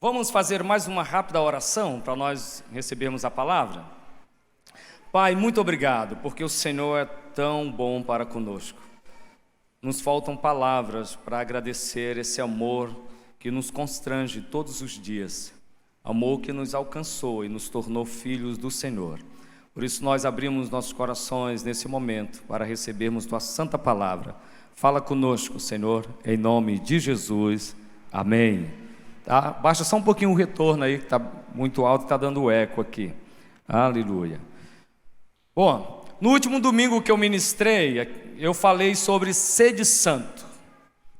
Vamos fazer mais uma rápida oração para nós recebermos a palavra? Pai, muito obrigado, porque o Senhor é tão bom para conosco. Nos faltam palavras para agradecer esse amor que nos constrange todos os dias. Amor que nos alcançou e nos tornou filhos do Senhor. Por isso nós abrimos nossos corações nesse momento para recebermos Tua santa palavra. Fala conosco, Senhor, em nome de Jesus. Amém. Tá? Baixa só um pouquinho o retorno aí, que está muito alto, está dando eco aqui. Aleluia. Bom, no último domingo que eu ministrei, eu falei sobre sede santo.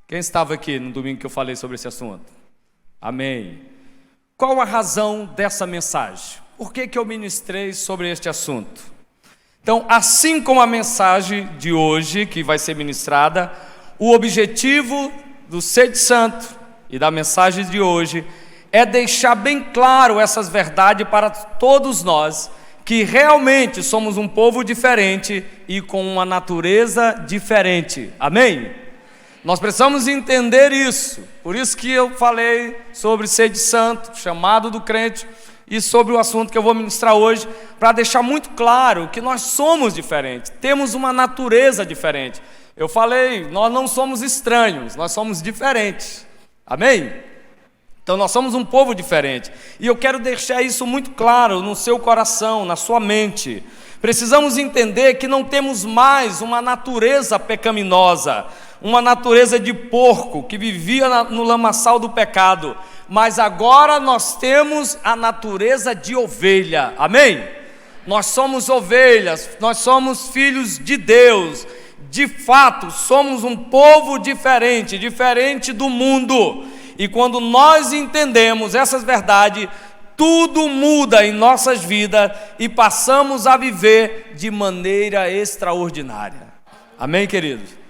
Quem estava aqui no domingo que eu falei sobre esse assunto? Amém. Qual a razão dessa mensagem? Por que eu ministrei sobre este assunto? Então, assim como a mensagem de hoje, que vai ser ministrada, o objetivo do Sede Santo e da mensagem de hoje é deixar bem claro essas verdades para todos nós, que realmente somos um povo diferente e com uma natureza diferente. Amém? Nós precisamos entender isso. Por isso que eu falei sobre Sede Santo, chamado do crente, e sobre o assunto que eu vou ministrar hoje, para deixar muito claro que nós somos diferentes, temos uma natureza diferente. Eu falei, nós não somos estranhos, nós somos diferentes. Amém? Então nós somos um povo diferente. E eu quero deixar isso muito claro no seu coração, na sua mente. Precisamos entender que não temos mais uma natureza pecaminosa, uma natureza de porco que vivia no lamaçal do pecado, mas agora nós temos a natureza de ovelha. Amém? Nós somos ovelhas, nós somos filhos de Deus. De fato, somos um povo diferente, diferente do mundo. E quando nós entendemos essas verdades, tudo muda em nossas vidas e passamos a viver de maneira extraordinária. Amém, queridos?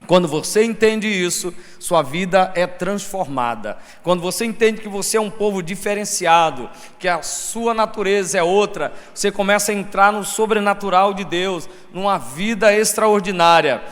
Quando você entende isso, sua vida é transformada. Quando você entende que você é um povo diferenciado, que a sua natureza é outra, você começa a entrar no sobrenatural de Deus, numa vida extraordinária.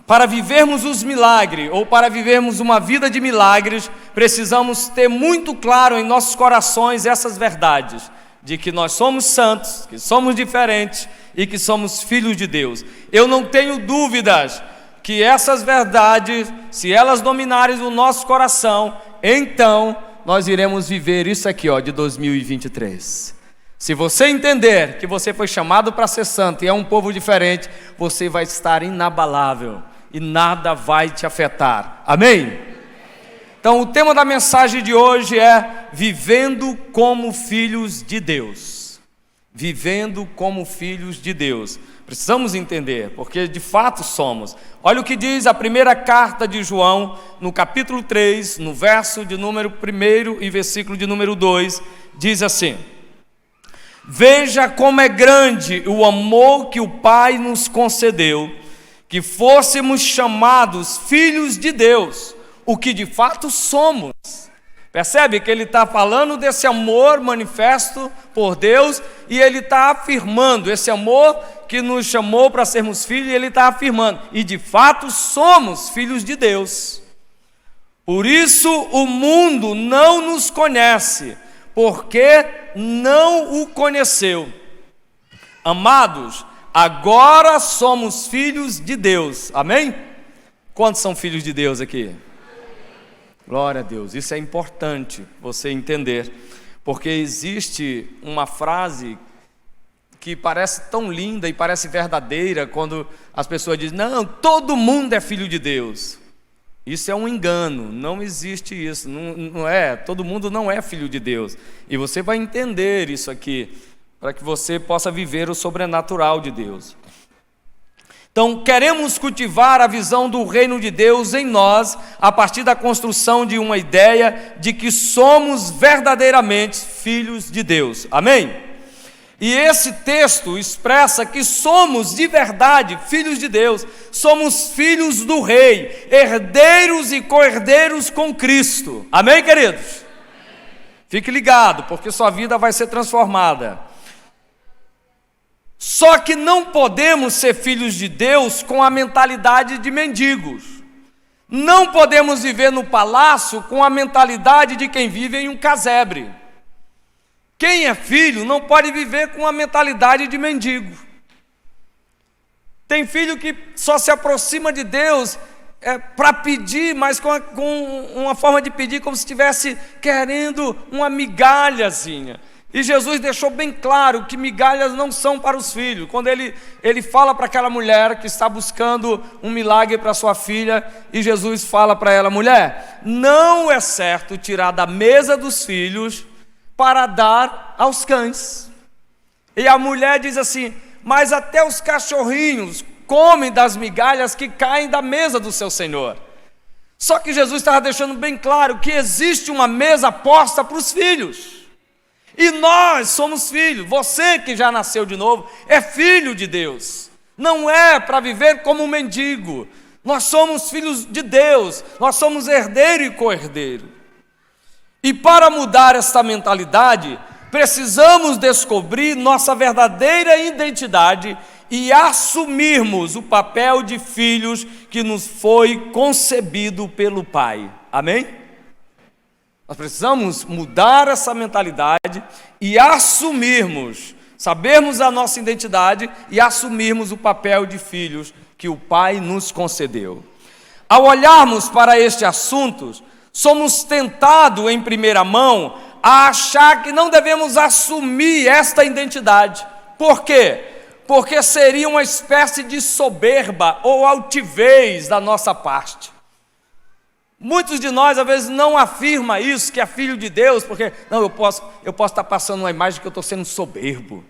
Para vivermos os milagres, ou para vivermos uma vida de milagres, precisamos ter muito claro em nossos corações essas verdades, de que nós somos santos, que somos diferentes e que somos filhos de Deus. Eu não tenho dúvidas que essas verdades, se elas dominarem o nosso coração, então nós iremos viver isso aqui, de 2023. Se você entender que você foi chamado para ser santo e é um povo diferente, você vai estar inabalável e nada vai te afetar. Amém? Então, o tema da mensagem de hoje é vivendo como filhos de Deus. Vivendo como filhos de Deus. Precisamos entender, porque de fato somos. Olha o que diz a primeira carta de João, no capítulo 3, no verso de número 1 e versículo de número 2, diz assim: veja como é grande o amor que o Pai nos concedeu, que fôssemos chamados filhos de Deus, o que de fato somos. Percebe que ele está falando desse amor manifesto por Deus, e ele está afirmando esse amor que nos chamou para sermos filhos, e ele está afirmando, e de fato somos filhos de Deus. Por isso o mundo não nos conhece, porque não o conheceu. Amados, agora somos filhos de Deus. Amém? Quantos são filhos de Deus aqui? Glória a Deus. Isso é importante você entender, porque existe uma frase que parece tão linda e parece verdadeira quando as pessoas dizem: não, todo mundo é filho de Deus. Isso é um engano, não existe isso, não é, todo mundo não é filho de Deus. E você vai entender isso aqui, para que você possa viver o sobrenatural de Deus. Então, queremos cultivar a visão do reino de Deus em nós, a partir da construção de uma ideia de que somos verdadeiramente filhos de Deus. Amém? E esse texto expressa que somos de verdade filhos de Deus, somos filhos do Rei, herdeiros e co-herdeiros com Cristo. Amém, queridos? Fique ligado, porque sua vida vai ser transformada. Só que não podemos ser filhos de Deus com a mentalidade de mendigos. Não podemos viver no palácio com a mentalidade de quem vive em um casebre. Quem é filho não pode viver com a mentalidade de mendigo. Tem filho que só se aproxima de Deus para pedir, mas com uma forma de pedir como se estivesse querendo uma migalhazinha. E Jesus deixou bem claro que migalhas não são para os filhos. Quando ele fala para aquela mulher que está buscando um milagre para sua filha, e Jesus fala para ela: mulher, não é certo tirar da mesa dos filhos para dar aos cães. E a mulher diz assim: mas até os cachorrinhos comem das migalhas que caem da mesa do seu Senhor. Só que Jesus estava deixando bem claro que existe uma mesa posta para os filhos. E nós somos filhos. Você que já nasceu de novo é filho de Deus. Não é para viver como um mendigo. Nós somos filhos de Deus. Nós somos herdeiro e co-herdeiro. E para mudar esta mentalidade, precisamos descobrir nossa verdadeira identidade e assumirmos o papel de filhos que nos foi concebido pelo Pai. Amém? Nós precisamos mudar essa mentalidade e assumirmos, sabermos a nossa identidade e assumirmos o papel de filhos que o Pai nos concedeu. Ao olharmos para este assunto, somos tentados em primeira mão a achar que não devemos assumir esta identidade. Por quê? Porque seria uma espécie de soberba ou altivez da nossa parte. Muitos de nós, às vezes, não afirmam isso, que é filho de Deus, porque, não, eu posso estar passando uma imagem que eu estou sendo soberbo.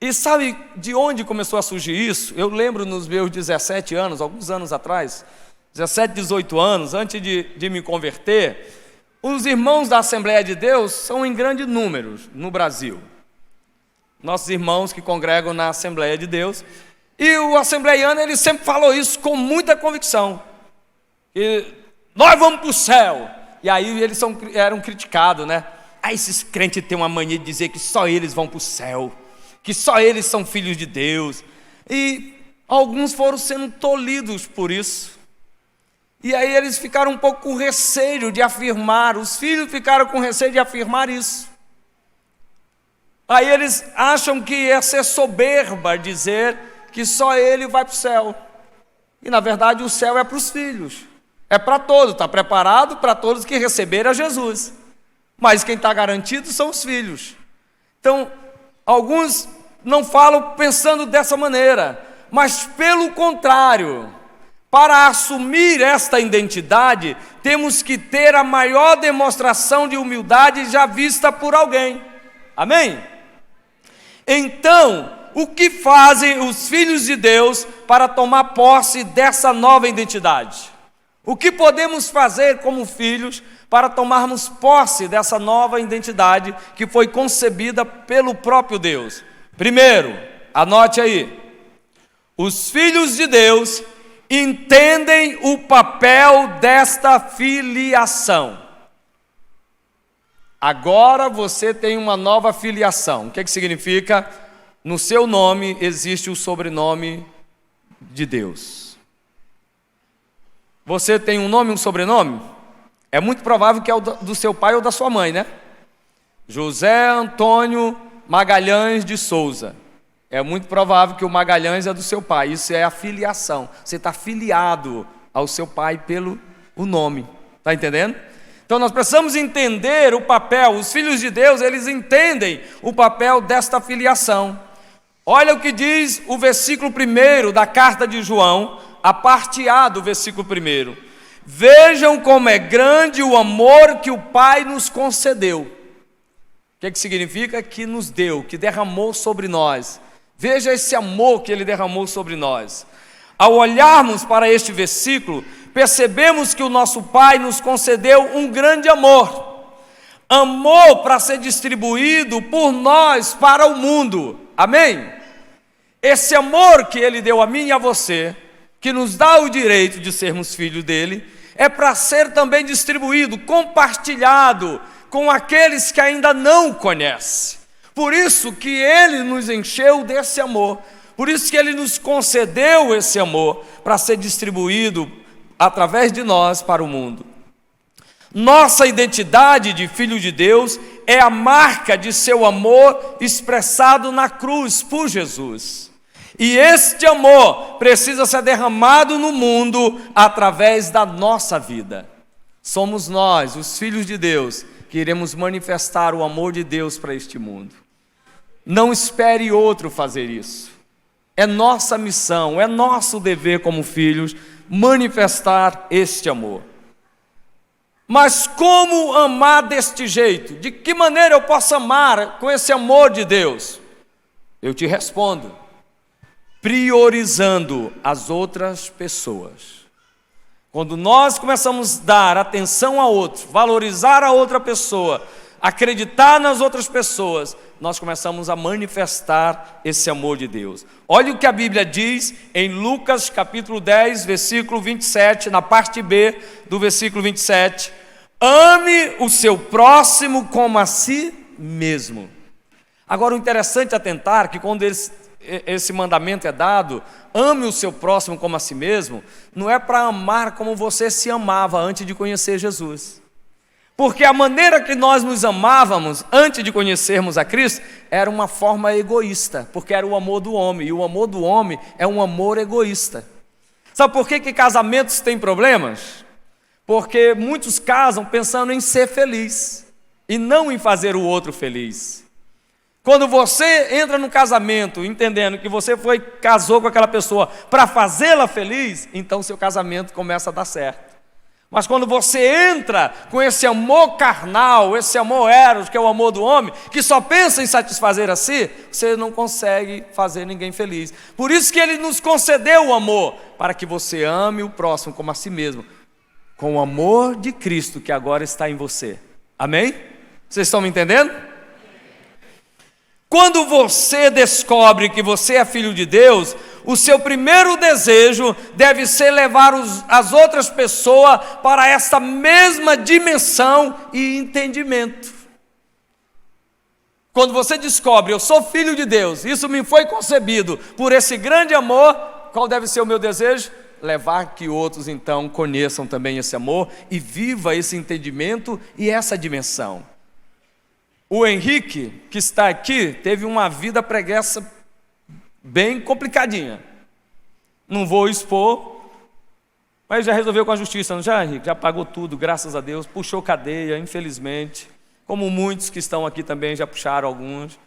E sabe de onde começou a surgir isso? Eu lembro nos meus 17 anos, alguns anos atrás, 17, 18 anos, antes de me converter, os irmãos da Assembleia de Deus são em grande número no Brasil. Nossos irmãos que congregam na Assembleia de Deus. E o assembleiano, ele sempre falou isso com muita convicção. E nós vamos para o céu. E aí eles eram criticados, né? Esses crentes têm uma mania de dizer que só eles vão para o céu, que só eles são filhos de Deus. E alguns foram sendo tolhidos por isso. E aí eles ficaram um pouco com receio de afirmar, os filhos ficaram com receio de afirmar isso. Aí eles acham que é ser soberba dizer que só ele vai para o céu. E na verdade o céu é para os filhos. É para todos, está preparado para todos que receberam a Jesus. Mas quem está garantido são os filhos. Então, alguns não falam pensando dessa maneira, mas pelo contrário, para assumir esta identidade, temos que ter a maior demonstração de humildade já vista por alguém. Amém? Então, o que fazem os filhos de Deus para tomar posse dessa nova identidade? O que podemos fazer como filhos para tomarmos posse dessa nova identidade que foi concebida pelo próprio Deus? Primeiro, anote aí, os filhos de Deus entendem o papel desta filiação. Agora você tem uma nova filiação. O que significa? No seu nome existe o sobrenome de Deus. Você tem um nome e um sobrenome? É muito provável que é o do seu pai ou da sua mãe, né? José Antônio Magalhães de Souza. É muito provável que o Magalhães é do seu pai. Isso é a filiação. Você está filiado ao seu pai pelo o nome. Está entendendo? Então nós precisamos entender o papel. Os filhos de Deus, eles entendem o papel desta filiação. Olha o que diz o versículo 1 da carta de João, a parte A do versículo 1. Vejam como é grande o amor que o Pai nos concedeu. O que significa? Que nos deu, que derramou sobre nós. Veja esse amor que Ele derramou sobre nós. Ao olharmos para este versículo, percebemos que o nosso Pai nos concedeu um grande amor. Amor para ser distribuído por nós para o mundo. Amém? Esse amor que Ele deu a mim e a você, que nos dá o direito de sermos filhos dEle, é para ser também distribuído, compartilhado com aqueles que ainda não o conhecem. Por isso que Ele nos encheu desse amor, Por isso que Ele nos concedeu esse amor para ser distribuído através de nós para o mundo. Nossa identidade de filho de Deus é a marca de seu amor expressado na cruz por Jesus. E este amor precisa ser derramado no mundo através da nossa vida. Somos nós, os filhos de Deus, que iremos manifestar o amor de Deus para este mundo. Não espere outro fazer isso. É nossa missão, é nosso dever como filhos manifestar este amor. Mas como amar deste jeito? De que maneira eu posso amar com esse amor de Deus? Eu te respondo: priorizando as outras pessoas. Quando nós começamos a dar atenção a outro, valorizar a outra pessoa, acreditar nas outras pessoas, nós começamos a manifestar esse amor de Deus. Olha o que a Bíblia diz em Lucas capítulo 10, versículo 27, na parte B do versículo 27. Ame o seu próximo como a si mesmo. Agora, o interessante é atentar que quando esse mandamento é dado, ame o seu próximo como a si mesmo, não é para amar como você se amava antes de conhecer Jesus. Porque a maneira que nós nos amávamos antes de conhecermos a Cristo era uma forma egoísta, porque era o amor do homem, e o amor do homem é um amor egoísta. Sabe por que casamentos têm problemas? Porque muitos casam pensando em ser feliz e não em fazer o outro feliz. Quando você entra no casamento entendendo que você casou com aquela pessoa para fazê-la feliz, então seu casamento começa a dar certo. Mas quando você entra com esse amor carnal, esse amor eros, que é o amor do homem, que só pensa em satisfazer a si, você não consegue fazer ninguém feliz. Por isso que Ele nos concedeu o amor, para que você ame o próximo como a si mesmo, com o amor de Cristo que agora está em você. Amém? Vocês estão me entendendo? Quando você descobre que você é filho de Deus, o seu primeiro desejo deve ser levar as outras pessoas para essa mesma dimensão e entendimento. Quando você descobre, eu sou filho de Deus, isso me foi concebido por esse grande amor, qual deve ser o meu desejo? Levar que outros então conheçam também esse amor e viva esse entendimento e essa dimensão. O Henrique, que está aqui, teve uma vida preguiça bem complicadinha. Não vou expor, mas já resolveu com a justiça, não já, Henrique? Já pagou tudo, graças a Deus, puxou cadeia, infelizmente, como muitos que estão aqui também já puxaram alguns.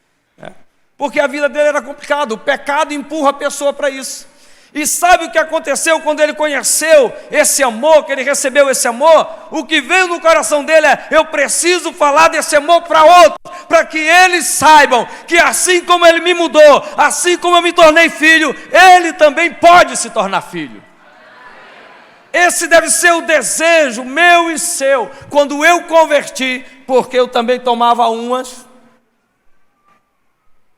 Porque a vida dele era complicada, o pecado empurra a pessoa para isso. E sabe o que aconteceu quando ele conheceu esse amor, que ele recebeu esse amor? O que veio no coração dele é: eu preciso falar desse amor para outros, para que eles saibam que assim como ele me mudou, assim como eu me tornei filho, ele também pode se tornar filho. Esse deve ser o desejo meu e seu, quando eu converti, porque eu também tomava umas.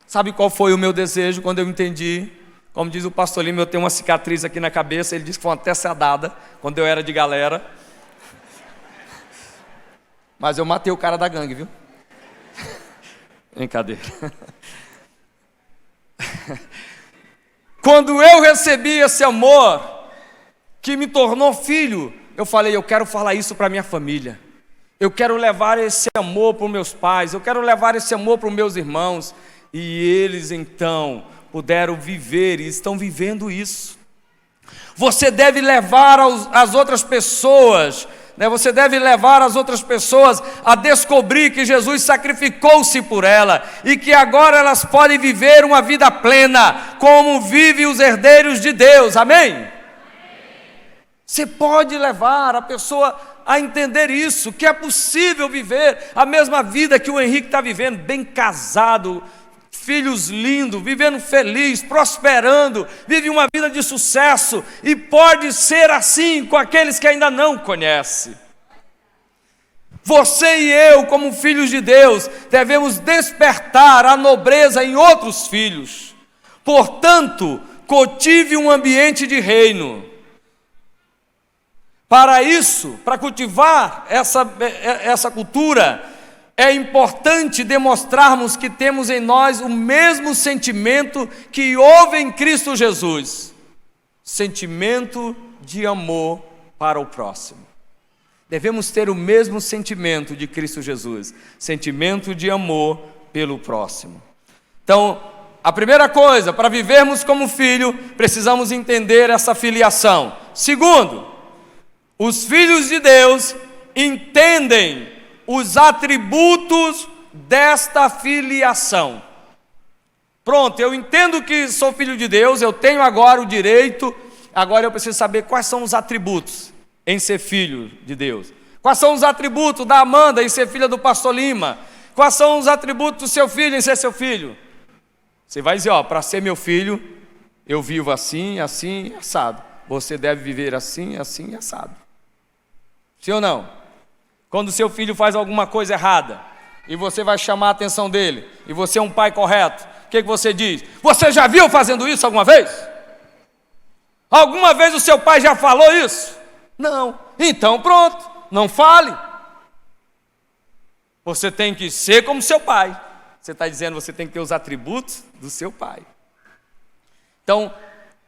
Sabe qual foi o meu desejo quando eu entendi? Como diz o pastor Lima, eu tenho uma cicatriz aqui na cabeça. Ele disse que foi uma teçadada quando eu era de galera. Mas eu matei o cara da gangue, viu? Brincadeira. Quando eu recebi esse amor que me tornou filho, eu falei: eu quero falar isso para minha família. Eu quero levar esse amor para os meus pais. Eu quero levar esse amor para os meus irmãos. E eles então puderam viver e estão vivendo isso. Você deve levar as outras pessoas, você deve levar as outras pessoas a descobrir que Jesus sacrificou-se por ela e que agora elas podem viver uma vida plena, como vivem os herdeiros de Deus. Amém? Você pode levar a pessoa a entender isso, que é possível viver a mesma vida que o Henrique está vivendo, bem casado, filhos lindos, vivendo feliz, prosperando, vive uma vida de sucesso, e pode ser assim com aqueles que ainda não conhecem. Você e eu, como filhos de Deus, devemos despertar a nobreza em outros filhos. Portanto, cultive um ambiente de reino. Para isso, para cultivar essa cultura, é importante demonstrarmos que temos em nós o mesmo sentimento que houve em Cristo Jesus, sentimento de amor para o próximo. Devemos ter o mesmo sentimento de Cristo Jesus, sentimento de amor pelo próximo. Então, a primeira coisa, para vivermos como filho, precisamos entender essa filiação. Segundo, os filhos de Deus entendem os atributos desta filiação. Pronto, eu entendo que sou filho de Deus, eu tenho agora o direito, agora eu preciso saber quais são os atributos em ser filho de Deus. Quais são os atributos da Amanda em ser filha do pastor Lima? Quais são os atributos do seu filho em ser seu filho? Você vai dizer, para ser meu filho, eu vivo assim, assim, assado. Você deve viver assim, assim, assado. Sim ou não? Quando o seu filho faz alguma coisa errada, e você vai chamar a atenção dele, e você é um pai correto, o que você diz? Você já viu fazendo isso alguma vez? Alguma vez o seu pai já falou isso? Não. Então pronto, não fale. Você tem que ser como seu pai. Você está dizendo que você tem que ter os atributos do seu pai. Então,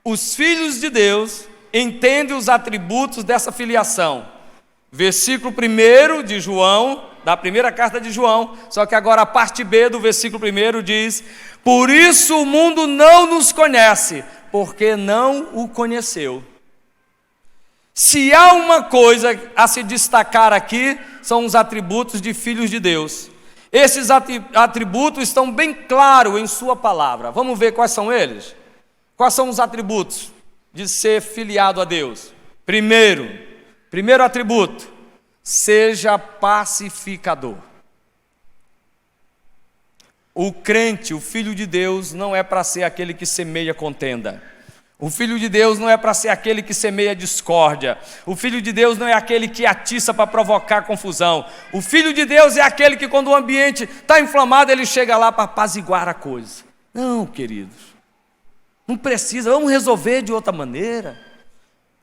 os filhos de Deus entendem os atributos dessa filiação. Versículo 1 de João, da primeira carta de João, só que agora a parte B do versículo 1 diz: por isso o mundo não nos conhece, porque não o conheceu. Se há uma coisa a se destacar aqui, são os atributos de filhos de Deus. Esses atributos estão bem claros em sua palavra. Vamos ver quais são eles? Quais são os atributos de ser filiado a Deus? Primeiro atributo, seja pacificador. O crente, o filho de Deus, não é para ser aquele que semeia contenda. O filho de Deus não é para ser aquele que semeia discórdia. O filho de Deus não é aquele que atiça para provocar confusão. O filho de Deus é aquele que, quando o ambiente está inflamado, ele chega lá para apaziguar a coisa. Não, queridos, não precisa, vamos resolver de outra maneira.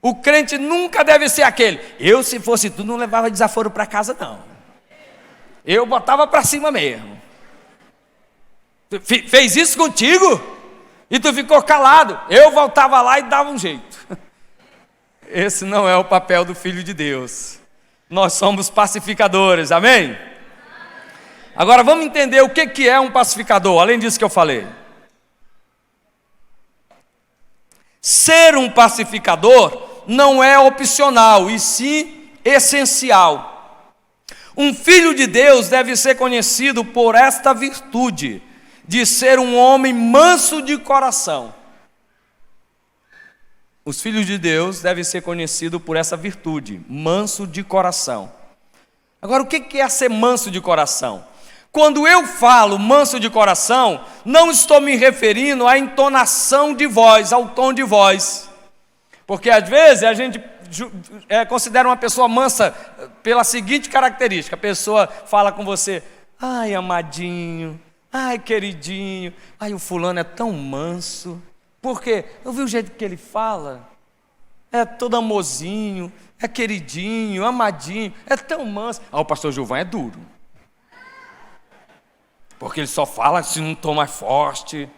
O crente nunca deve ser aquele. Eu, se fosse tu, não levava desaforo para casa, não. Eu botava para cima mesmo. Fez isso contigo? E tu ficou calado. Eu voltava lá e dava um jeito. Esse não é o papel do filho de Deus. Nós somos pacificadores, amém? Agora vamos entender o que é um pacificador, além disso que eu falei. Ser um pacificador não é opcional, e sim essencial. Um filho de Deus deve ser conhecido por esta virtude, de ser um homem manso de coração. Os filhos de Deus devem ser conhecidos por essa virtude, manso de coração. Agora, o que é ser manso de coração? Quando eu falo manso de coração, não estou me referindo à entonação de voz, ao tom de voz. Porque às vezes a gente considera uma pessoa mansa pela seguinte característica: a pessoa fala com você, ai amadinho, ai queridinho, ai o fulano é tão manso. Por quê? Eu vi o jeito que ele fala, é todo amorzinho, é queridinho, amadinho, é tão manso. O pastor Gilvan é duro, porque ele só fala assim num tom mais forte.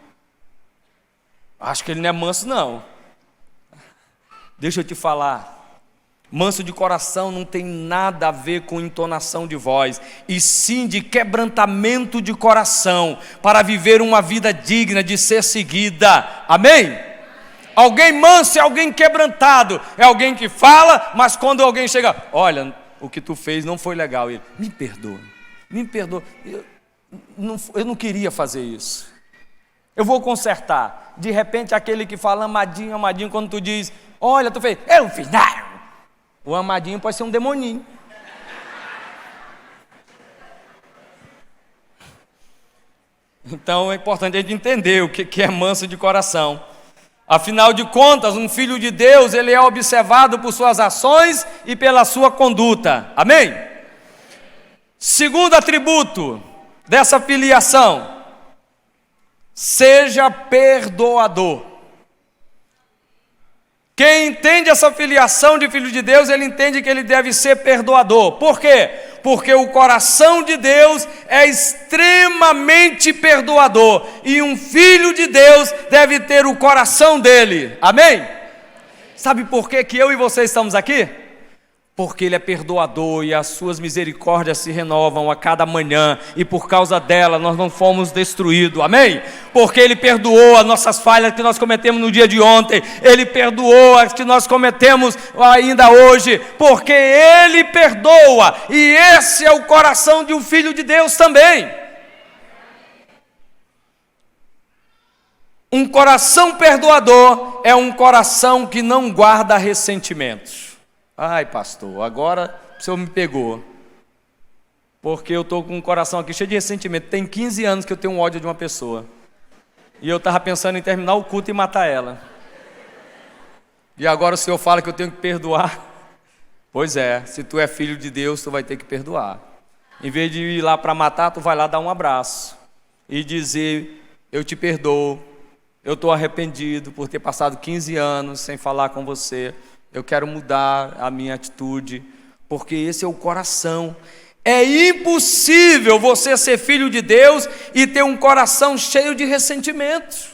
Acho que ele não é manso não. Deixa eu te falar, manso de coração não tem nada a ver com entonação de voz, e sim de quebrantamento de coração, para viver uma vida digna de ser seguida, amém? Alguém manso é alguém quebrantado, é alguém que fala, mas quando alguém chega, olha, o que tu fez não foi legal, ele, me perdoa, eu não queria fazer isso, eu vou consertar. De repente aquele que fala amadinho, amadinho, quando tu diz, olha, tu fez, eu fiz, não. O amadinho pode ser um demoninho. Então é importante a gente entender o que é manso de coração. Afinal de contas, um filho de Deus, ele é observado por suas ações e pela sua conduta. Amém? Segundo atributo dessa filiação, seja perdoador. Quem entende essa filiação de filho de Deus, ele entende que ele deve ser perdoador. Por quê? Porque o coração de Deus é extremamente perdoador, e um filho de Deus deve ter o coração dele. Amém? Sabe por que eu e você estamos aqui? Porque Ele é perdoador e as suas misericórdias se renovam a cada manhã, e por causa dela nós não fomos destruídos, amém? Porque Ele perdoou as nossas falhas que nós cometemos no dia de ontem, Ele perdoou as que nós cometemos ainda hoje, porque Ele perdoa, e esse é o coração de um filho de Deus também. Um coração perdoador é um coração que não guarda ressentimentos. Ai, pastor, agora o senhor me pegou, porque eu estou com o coração aqui cheio de ressentimento. Tem 15 anos que eu tenho um ódio de uma pessoa, e eu estava pensando em terminar o culto e matar ela, e agora o senhor fala que eu tenho que perdoar. Pois é, se tu é filho de Deus, tu vai ter que perdoar. Em vez de ir lá para matar, tu vai lá dar um abraço e dizer: eu te perdoo, eu estou arrependido por ter passado 15 anos sem falar com você, eu quero mudar a minha atitude, porque esse é o coração. É impossível você ser filho de Deus e ter um coração cheio de ressentimentos.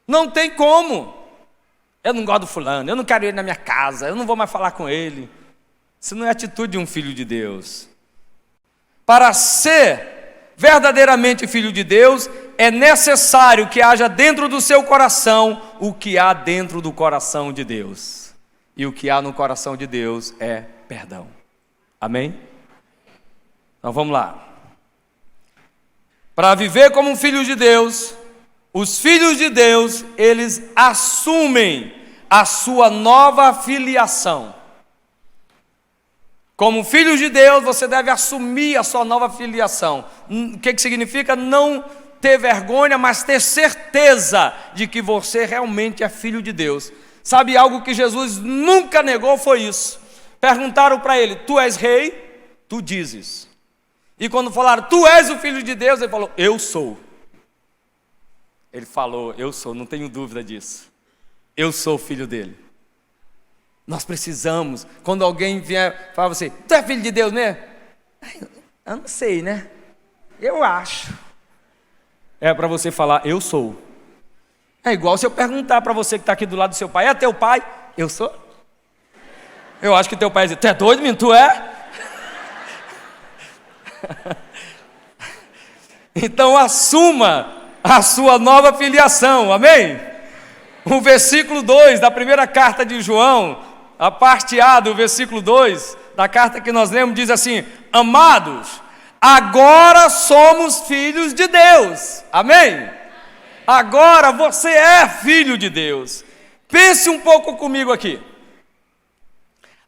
Não tem como. Eu não gosto do fulano, eu não quero ele na minha casa, eu não vou mais falar com ele. Isso não é atitude de um filho de Deus. Para ser verdadeiramente filho de Deus, é necessário que haja dentro do seu coração o que há dentro do coração de Deus. E o que há no coração de Deus é perdão. Amém? Então vamos lá. Para viver como um filho de Deus, os filhos de Deus, eles assumem a sua nova filiação. Como filhos de Deus, você deve assumir a sua nova filiação. O que significa? Não ter vergonha, mas ter certeza de que você realmente é filho de Deus. Sabe, algo que Jesus nunca negou foi isso. Perguntaram para ele: tu és rei? Tu dizes. E quando falaram: tu és o filho de Deus, ele falou: eu sou. Ele falou: eu sou, não tenho dúvida disso. Eu sou o filho dele. Nós precisamos, quando alguém vier falar você: tu é filho de Deus mesmo? Eu não sei, né? Eu acho. É para você falar: eu sou. É igual se eu perguntar para você que está aqui do lado do seu pai: é teu pai? Eu sou. Eu acho que teu pai vai dizer: tu é doido, menino? Tu é? Então assuma a sua nova filiação, amém? O versículo 2 da primeira carta de João, a parte A do versículo 2 da carta que nós lemos, diz assim: amados, agora somos filhos de Deus, amém? Agora você é filho de Deus. Pense um pouco comigo aqui.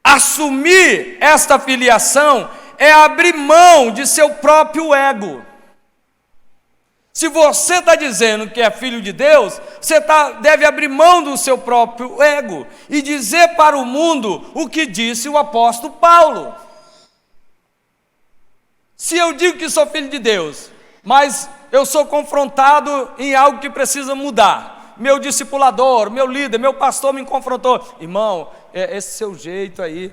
Assumir esta filiação é abrir mão de seu próprio ego. Se você está dizendo que é filho de Deus, você deve abrir mão do seu próprio ego e dizer para o mundo o que disse o apóstolo Paulo. Se eu digo que sou filho de Deus, mas eu sou confrontado em algo que precisa mudar, meu discipulador, meu líder, meu pastor me confrontou: irmão, esse seu jeito aí,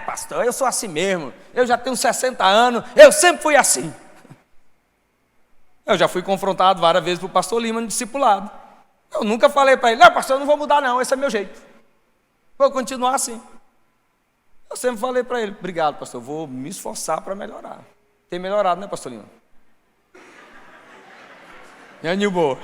pastor, eu sou assim mesmo, eu já tenho 60 anos, eu sempre fui assim. Eu já fui confrontado várias vezes por pastor Lima no discipulado. Eu nunca falei para ele: não, pastor, eu não vou mudar não, esse é meu jeito, vou continuar assim. Eu sempre falei para ele: obrigado, pastor, eu vou me esforçar para melhorar. Tem melhorado, né, pastor Lima? É Nilbo.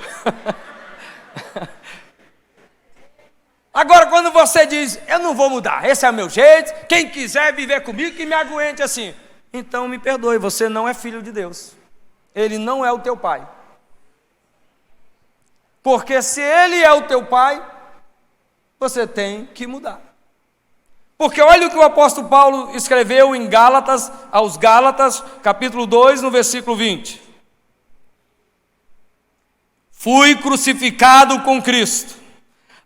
Agora, quando você diz: eu não vou mudar, esse é o meu jeito, quem quiser viver comigo, que me aguente assim. Então me perdoe, você não é filho de Deus. Ele não é o teu pai. Porque se ele é o teu pai, você tem que mudar. Porque olha o que o apóstolo Paulo escreveu em Gálatas, aos Gálatas, capítulo 2, no versículo 20. Fui crucificado com Cristo.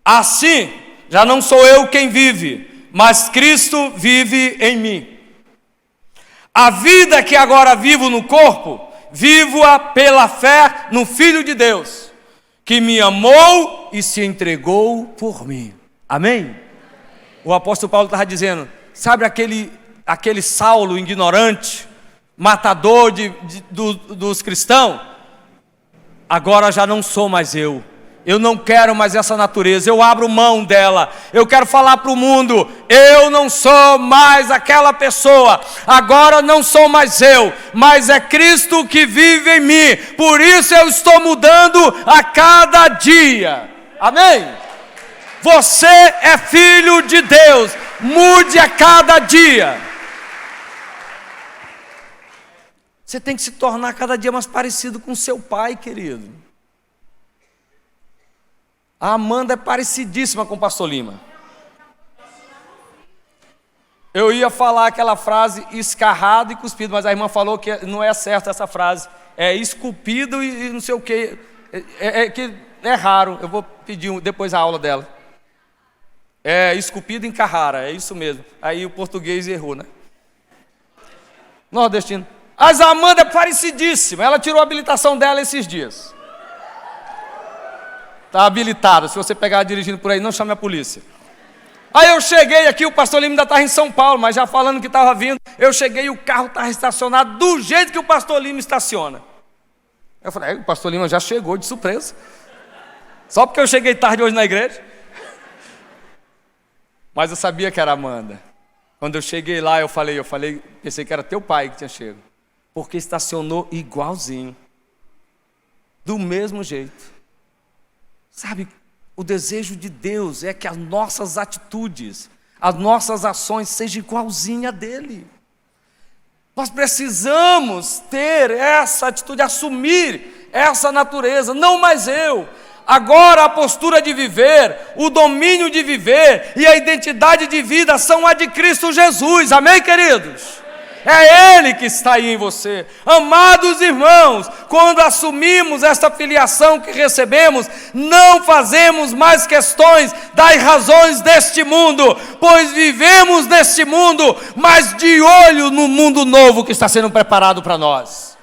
Assim, já não sou eu quem vive, mas Cristo vive em mim. A vida que agora vivo no corpo, vivo-a pela fé no Filho de Deus, que me amou e se entregou por mim. Amém? O apóstolo Paulo estava dizendo: sabe aquele aquele Saulo ignorante, matador dos cristãos, agora já não sou mais eu. Eu não quero mais essa natureza, eu abro mão dela. Eu quero falar para o mundo: eu não sou mais aquela pessoa, agora não sou mais eu, mas é Cristo que vive em mim. Por isso eu estou mudando a cada dia. Amém? Você é filho de Deus, mude a cada dia. Você tem que se tornar cada dia mais parecido com seu pai, querido. A Amanda é parecidíssima com o pastor Lima. Eu ia falar aquela frase escarrado e cuspido, mas a irmã falou que não é certa essa frase. É esculpido e não sei o quê. Que é raro. Eu vou pedir depois a aula dela. É esculpido em Carrara, é isso mesmo. Aí o português errou, né? Nordestino. Mas a Amanda é parecidíssima. Ela tirou a habilitação dela esses dias. Está habilitado. Se você pegar dirigindo por aí, não chame a polícia. Aí eu cheguei aqui, o pastor Lima ainda estava em São Paulo, mas já falando que estava vindo. Eu cheguei e o carro estava estacionado do jeito que o pastor Lima estaciona. Eu falei: o pastor Lima já chegou de surpresa. Só porque eu cheguei tarde hoje na igreja. Mas eu sabia que era a Amanda. Quando eu cheguei lá, eu falei, pensei que era teu pai que tinha chegado. Porque estacionou igualzinho. Do mesmo jeito. Sabe, o desejo de Deus é que as nossas atitudes, as nossas ações sejam igualzinhas a dele. Nós precisamos ter essa atitude, assumir essa natureza, não mais eu. Agora a postura de viver, o domínio de viver e a identidade de vida são a de Cristo Jesus. Amém, queridos? É Ele que está aí em você. Amados irmãos, quando assumimos esta filiação que recebemos, não fazemos mais questões das razões deste mundo, pois vivemos neste mundo, mas de olho no mundo novo que está sendo preparado para nós.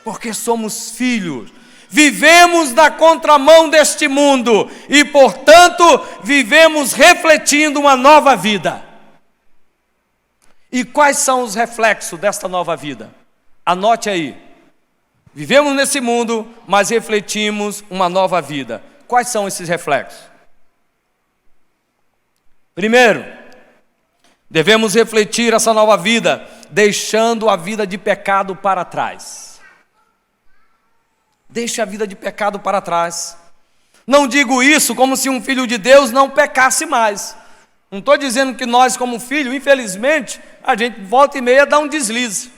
Porque somos filhos, vivemos na contramão deste mundo e, portanto, vivemos refletindo uma nova vida. E quais são os reflexos desta nova vida? Anote aí. Vivemos nesse mundo, mas refletimos uma nova vida. Quais são esses reflexos? Primeiro, devemos refletir essa nova vida, deixando a vida de pecado para trás. Deixe a vida de pecado para trás. Não digo isso como se um filho de Deus não pecasse mais. Não estou dizendo que nós, como filho, infelizmente, a gente volta e meia dá um deslize.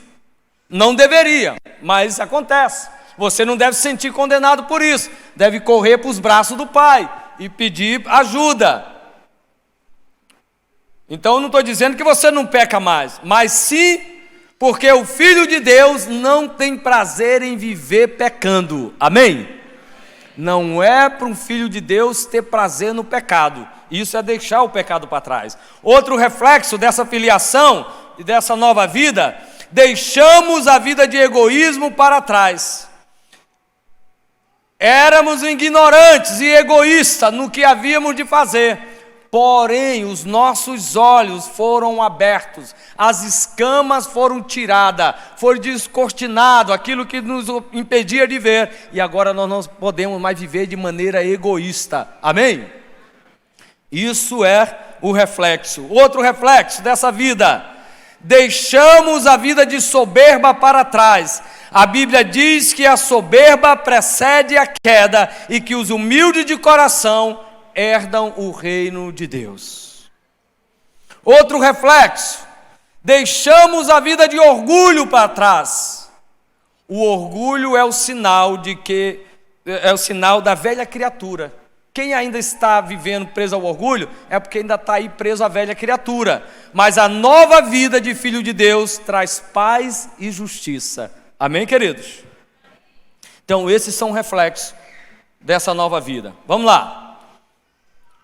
Não deveria, mas acontece. Você não deve se sentir condenado por isso. Deve correr para os braços do Pai e pedir ajuda. Então, eu não estou dizendo que você não peca mais, mas sim porque o Filho de Deus não tem prazer em viver pecando. Amém? Não é para um filho de Deus ter prazer no pecado. Isso é deixar o pecado para trás. Outro reflexo dessa filiação e dessa nova vida, deixamos a vida de egoísmo para trás. Éramos ignorantes e egoístas no que havíamos de fazer. Porém, os nossos olhos foram abertos, as escamas foram tiradas, foi descortinado aquilo que nos impedia de ver, e agora nós não podemos mais viver de maneira egoísta. Amém? Isso é o reflexo. Outro reflexo dessa vida: deixamos a vida de soberba para trás. A Bíblia diz que a soberba precede a queda e que os humildes de coração herdam o reino de Deus. Outro reflexo: deixamos a vida de orgulho para trás. O orgulho é o sinal da velha criatura. Quem ainda está vivendo preso ao orgulho é porque ainda está aí preso à velha criatura. Mas a nova vida de filho de Deus traz paz e justiça. Amém, queridos? Então, esses são reflexos dessa nova vida. Vamos lá.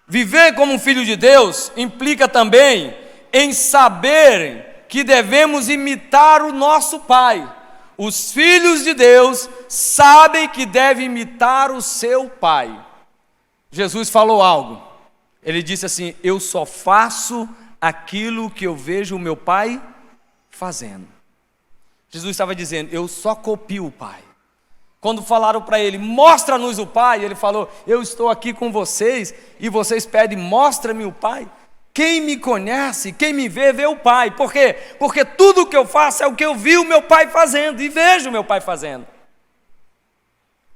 Viver como um filho de Deus implica também em saber que devemos imitar o nosso Pai. Os filhos de Deus sabem que devem imitar o seu Pai. Jesus falou algo. Ele disse assim: eu só faço aquilo que eu vejo o meu Pai fazendo. Jesus estava dizendo, eu só copio o Pai. Quando falaram para ele, mostra-nos o Pai, ele falou, eu estou aqui com vocês, e vocês pedem, mostra-me o Pai. Quem me conhece, quem me vê, vê o Pai. Por quê? Porque tudo o que eu faço é o que eu vi o meu Pai fazendo, e vejo o meu Pai fazendo.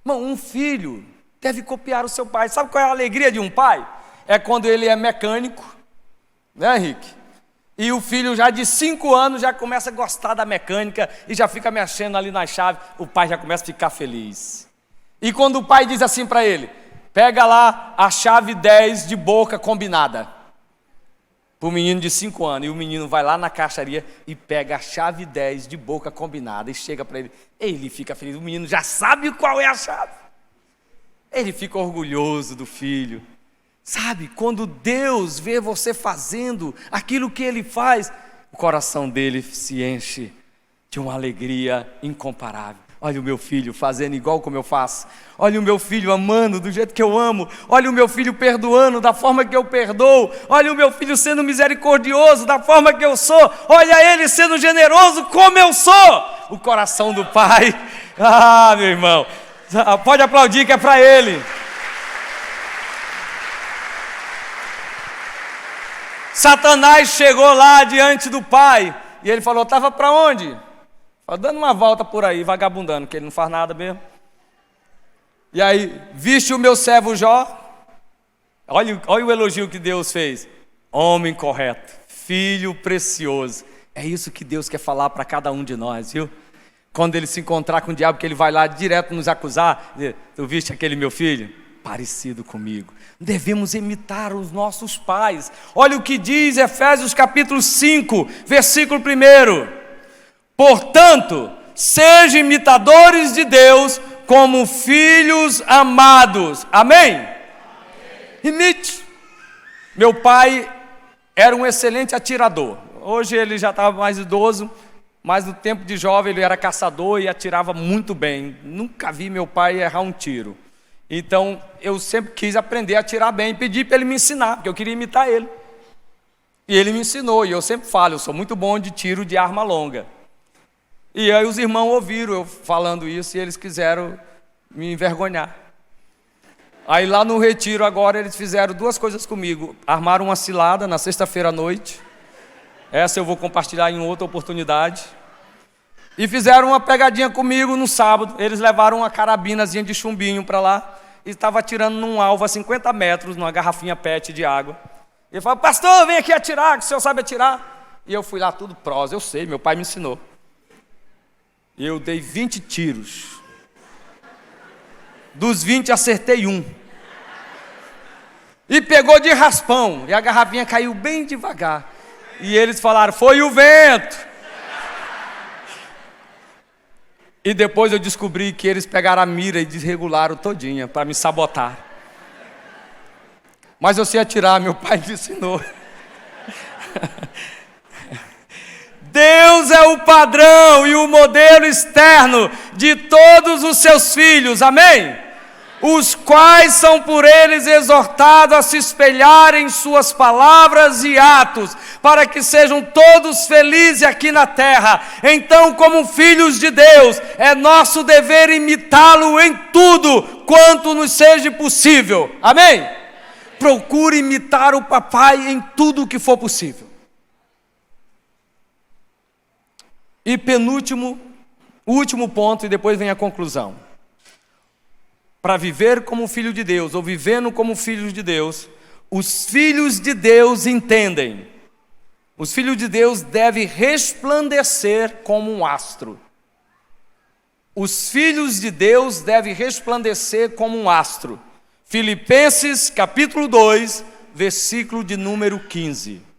Irmão, um filho deve copiar o seu pai. Sabe qual é a alegria de um pai? É quando ele é mecânico, né, Henrique? E o filho já de 5 anos já começa a gostar da mecânica e já fica mexendo ali nas chaves, o pai já começa a ficar feliz. E quando o pai diz assim para ele, pega lá a chave 10 de boca combinada, para o menino de 5 anos, e o menino vai lá na caixaria e pega a chave 10 de boca combinada e chega para ele fica feliz, o menino já sabe qual é a chave. Ele fica orgulhoso do filho. Sabe, quando Deus vê você fazendo aquilo que Ele faz, o coração dele se enche de uma alegria incomparável. Olha o meu filho fazendo igual como eu faço. Olha o meu filho amando do jeito que eu amo. Olha o meu filho perdoando da forma que eu perdoo. Olha o meu filho sendo misericordioso da forma que eu sou. Olha ele sendo generoso como eu sou. O coração do pai. Ah, meu irmão. Pode aplaudir que é para ele. Satanás chegou lá diante do pai. E ele falou, estava para onde? Dando uma volta por aí, vagabundando, que ele não faz nada mesmo. E aí, viste o meu servo Jó? Olha o elogio que Deus fez. Homem correto, filho precioso. É isso que Deus quer falar para cada um de nós, viu? Quando ele se encontrar com o diabo, que ele vai lá direto nos acusar. Tu viste aquele meu filho? Parecido comigo. Devemos imitar os nossos pais. Olha o que diz Efésios capítulo 5, versículo 1. Portanto, sejam imitadores de Deus como filhos amados. Amém? Amém? Imite. Meu pai era um excelente atirador. Hoje ele já estava mais idoso, mas no tempo de jovem ele era caçador e atirava muito bem. Nunca vi meu pai errar um tiro. Então eu sempre quis aprender a atirar bem e pedi para ele me ensinar, porque eu queria imitar ele. E ele me ensinou, e eu sempre falo, eu sou muito bom de tiro de arma longa. E aí os irmãos ouviram eu falando isso e eles quiseram me envergonhar. Aí lá no retiro agora eles fizeram 2 coisas comigo. Armaram uma cilada na sexta-feira à noite. Essa eu vou compartilhar em outra oportunidade. E fizeram uma pegadinha comigo no sábado. Eles levaram uma carabinazinha de chumbinho para lá. E estava atirando num alvo a 50 metros, numa garrafinha PET de água. E ele falou, pastor, vem aqui atirar, que o senhor sabe atirar. E eu fui lá tudo prosa, eu sei, meu pai me ensinou. Eu dei 20 tiros. Dos 20 acertei 1. E pegou de raspão. E a garrafinha caiu bem devagar. E eles falaram, foi o vento. E depois eu descobri que eles pegaram a mira e desregularam todinha para me sabotar. Mas eu sei atirar, meu pai me ensinou. Deus é o padrão e o modelo externo de todos os seus filhos, amém? Os quais são por eles exortados a se espelharem em suas palavras e atos, para que sejam todos felizes aqui na terra. Então, como filhos de Deus, é nosso dever imitá-lo em tudo, quanto nos seja possível, amém? Procure imitar o papai em tudo que for possível. E último ponto, e depois vem a conclusão. Para viver como filho de Deus, ou vivendo como filhos de Deus, os filhos de Deus entendem. Os filhos de Deus devem resplandecer como um astro. Os filhos de Deus devem resplandecer como um astro. Filipenses capítulo 2, versículo de número 15.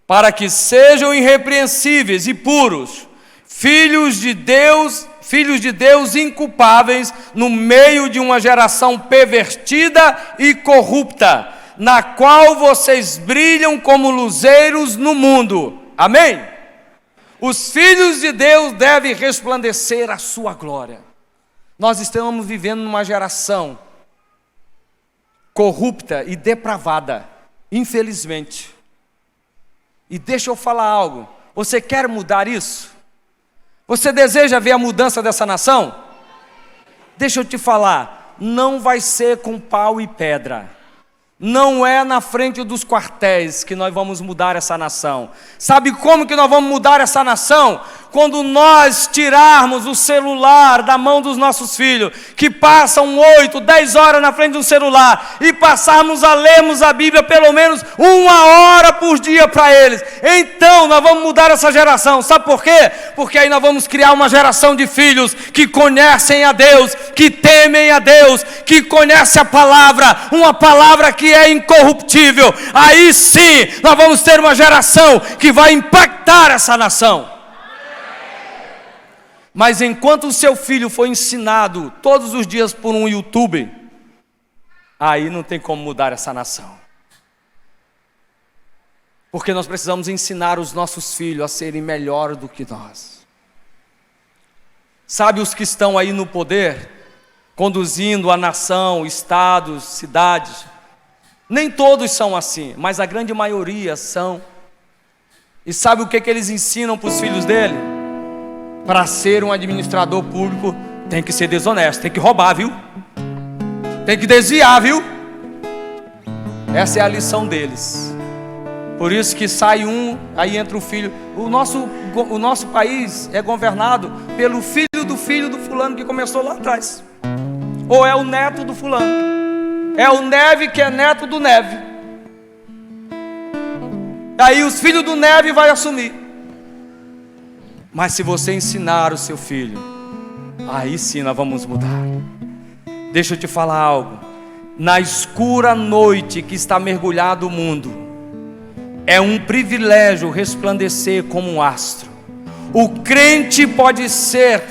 Para que sejam irrepreensíveis e puros, filhos de Deus inculpáveis no meio de uma geração pervertida e corrupta, na qual vocês brilham como luzeiros no mundo. Amém? Os filhos de Deus devem resplandecer a sua glória. Nós estamos vivendo numa geração corrupta e depravada. Infelizmente. E deixa eu falar algo. Você quer mudar isso? Você deseja ver a mudança dessa nação? Deixa eu te falar, não vai ser com pau e pedra. Não é na frente dos quartéis que nós vamos mudar essa nação. Sabe como que nós vamos mudar essa nação? Quando nós tirarmos o celular da mão dos nossos filhos, que passam 8, 10 horas na frente de um celular, e passarmos a lermos a Bíblia pelo menos 1 hora por dia para eles. Então nós vamos mudar essa geração. Sabe por quê? Porque aí nós vamos criar uma geração de filhos que conhecem a Deus, que temem a Deus, que conhecem a palavra, uma palavra que é incorruptível. Aí sim nós vamos ter uma geração que vai impactar essa nação. Mas enquanto o seu filho for ensinado todos os dias por um youtuber, aí não tem como mudar essa nação. Porque nós precisamos ensinar os nossos filhos a serem melhores do que nós. Sabe os que estão aí no poder, conduzindo a nação, estados, cidades? Nem todos são assim, mas a grande maioria são. E sabe o que eles ensinam para os filhos dele? Para ser um administrador público, tem que ser desonesto, tem que roubar, viu? Tem que desviar, viu? Essa é a lição deles. Por isso que sai um, aí entra o filho. O nosso país é governado pelo filho do fulano que começou lá atrás. Ou é o neto do fulano. É o Neve que é neto do Neve. Aí os filhos do Neve vai assumir. Mas se você ensinar o seu filho, aí sim nós vamos mudar. Deixa eu te falar algo. Na escura noite que está mergulhado o mundo, é um privilégio resplandecer como um astro. O crente pode ser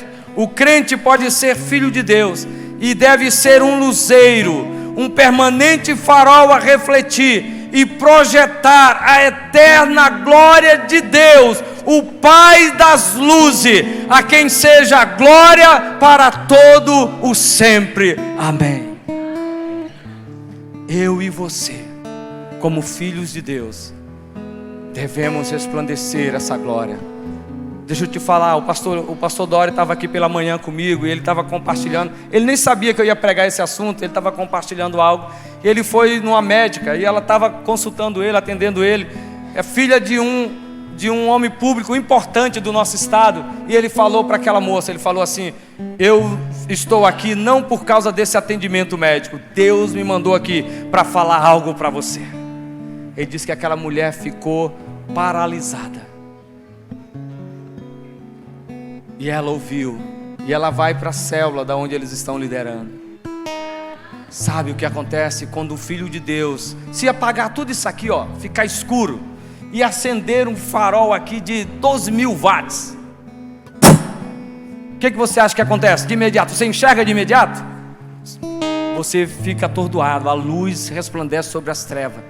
filho de Deus e deve ser um luzeiro, um permanente farol a refletir e projetar a eterna glória de Deus, o Pai das luzes, a quem seja glória para todo o sempre. Amém. Eu e você, como filhos de Deus, devemos resplandecer essa glória. Deixa eu te falar, o pastor Dória estava aqui pela manhã comigo e ele estava compartilhando. Ele nem sabia que eu ia pregar esse assunto, ele estava compartilhando algo. Ele foi numa médica e ela estava consultando ele, atendendo ele. É filha de um homem público importante do nosso estado. E ele falou para aquela moça, ele falou assim: eu estou aqui não por causa desse atendimento médico. Deus me mandou aqui para falar algo para você. Ele disse que aquela mulher ficou paralisada. E ela ouviu. E ela vai para a célula da onde eles estão liderando. Sabe o que acontece quando o Filho de Deus, se apagar tudo isso aqui, ó, ficar escuro, e acender um farol aqui de 12.000 watts, o que você acha que acontece? De imediato, você enxerga de imediato? Você fica atordoado, a luz resplandece sobre as trevas.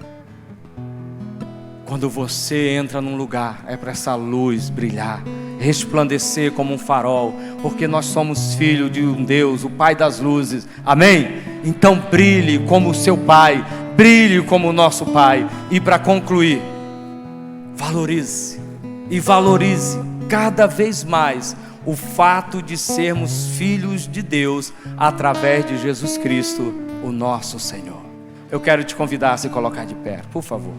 Quando você entra num lugar, é para essa luz brilhar, resplandecer como um farol, porque nós somos filhos de um Deus, o Pai das luzes, amém? Então brilhe como o seu Pai, brilhe como o nosso Pai. E para concluir, valorize cada vez mais o fato de sermos filhos de Deus através de Jesus Cristo, o nosso Senhor. Eu quero te convidar a se colocar de pé, por favor.